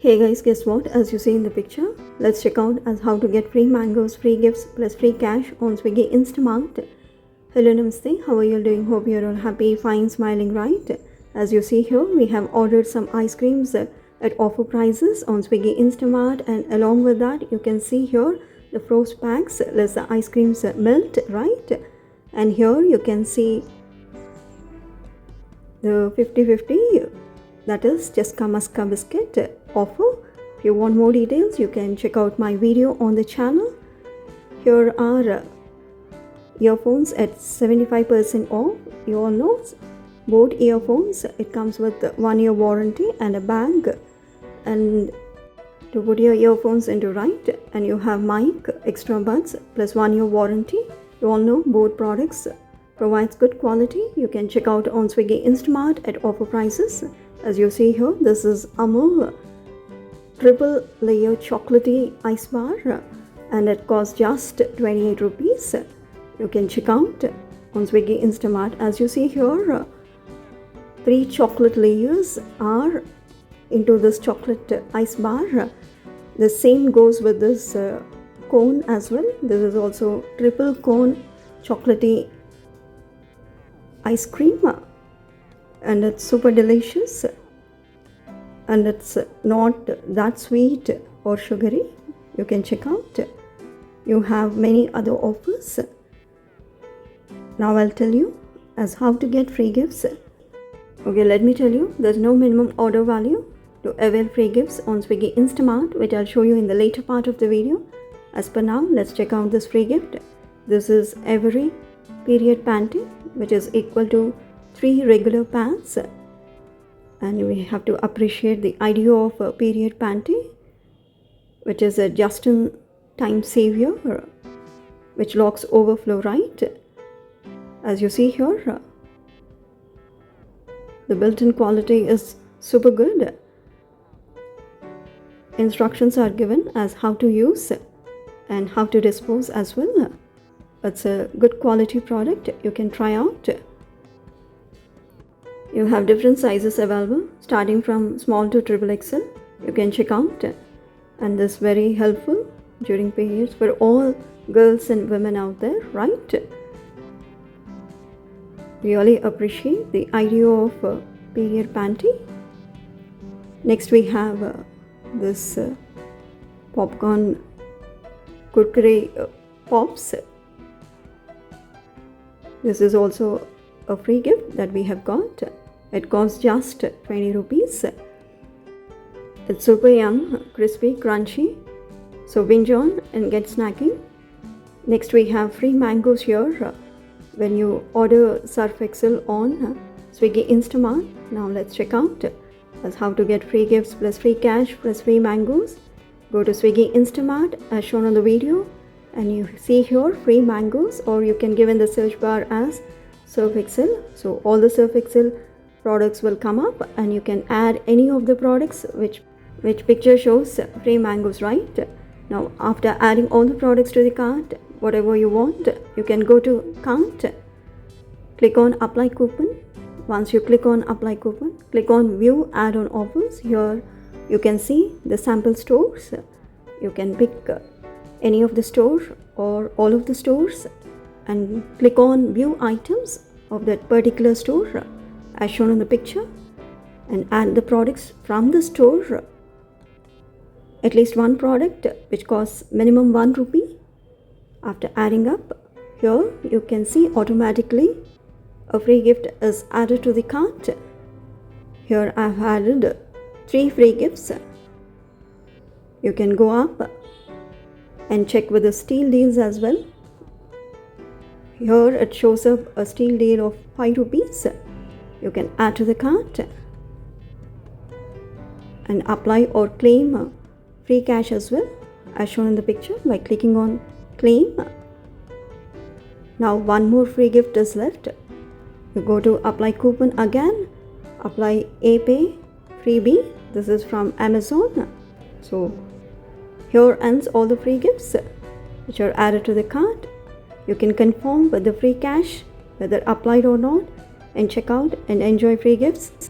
Hey guys, guess what? As you see in the picture, let's check out as how to get free mangoes, free gifts plus free cash on Swiggy Instamart. Hello, namaste. How are you all doing? Hope you're all happy, fine, smiling, right? As you see here, we have ordered some ice creams at offer prices on Swiggy Instamart, and along with that, you can see here the frost packs. Let the ice creams melt, right? And here you can see the 50-50, that is just Kamaska biscuit offer. If you want more details, you can check out my video on the channel. Here are earphones at 75% off. You all know both earphones, it comes with 1 year warranty and a bag, and to put your earphones into right, and you have mic, extra buds plus 1 year warranty. You all know both products provides good quality. You can check out on Swiggy Instamart at offer prices. As you see here, this is Amul triple layer chocolatey ice bar, and it costs just 28 rupees. You can check out on Swiggy Instamart. As you see here, 3 chocolate layers are into this chocolate ice bar. The same goes with this cone as well. This is also triple cone chocolatey ice cream, and it's super delicious, and it's not that sweet or sugary. You can check out. You have many other offers. Now I'll tell you as how to get free gifts. Okay, let me tell you, there's no minimum order value to avail free gifts on Swiggy Instamart, which I'll show you in the later part of the video. As per now, let's check out this free gift. This is every period panty, which is equal to 3 regular pants, and we have to appreciate the idea of a period panty, which is a just-in-time savior, which locks overflow, right? As you see here, the built-in quality is super good. Instructions are given as how to use and how to dispose as well. It's a good quality product. You can try out. You have different sizes available, starting from small to XXL. You can check out, and this is very helpful during periods for all girls and women out there, right? Really appreciate the idea of period panty. Next we have this popcorn Kurkure pops. This is also a free gift that we have got. It costs just 20 rupees. It's super young, crispy, crunchy. So binge on and get snacking. Next we have free mangoes here when you order Surf Excel on Swiggy Instamart. Now let's check out as how to get free gifts plus free cash plus free mangoes. Go to Swiggy Instamart as shown on the video, and you see here free mangoes, or you can give in the search bar as Surf Excel. So all the Surf Excel products will come up, and you can add any of the products which picture shows free mangoes, right? Now after adding all the products to the cart, whatever you want, you can go to cart, click on apply coupon. Once you click on apply coupon, click on view add-on offers. Here you can see the sample stores. You can pick any of the stores or all of the stores and click on view items of that particular store as shown in the picture, and add the products from the store, at least one product which costs minimum 1 rupee. After adding up, here you can see automatically a free gift is added to the cart. Here I have added 3 free gifts. You can go up and check with the steal deals as well. Here it shows up a steal deal of 5 rupees. You can add to the cart and apply or claim free cash as well, as shown in the picture, by clicking on claim. Now one more free gift is left. You go to apply coupon again, apply pay freebie. This is from Amazon. So here ends all the free gifts which are added to the cart. You can confirm with the free cash whether applied or not, and check out and enjoy free gifts.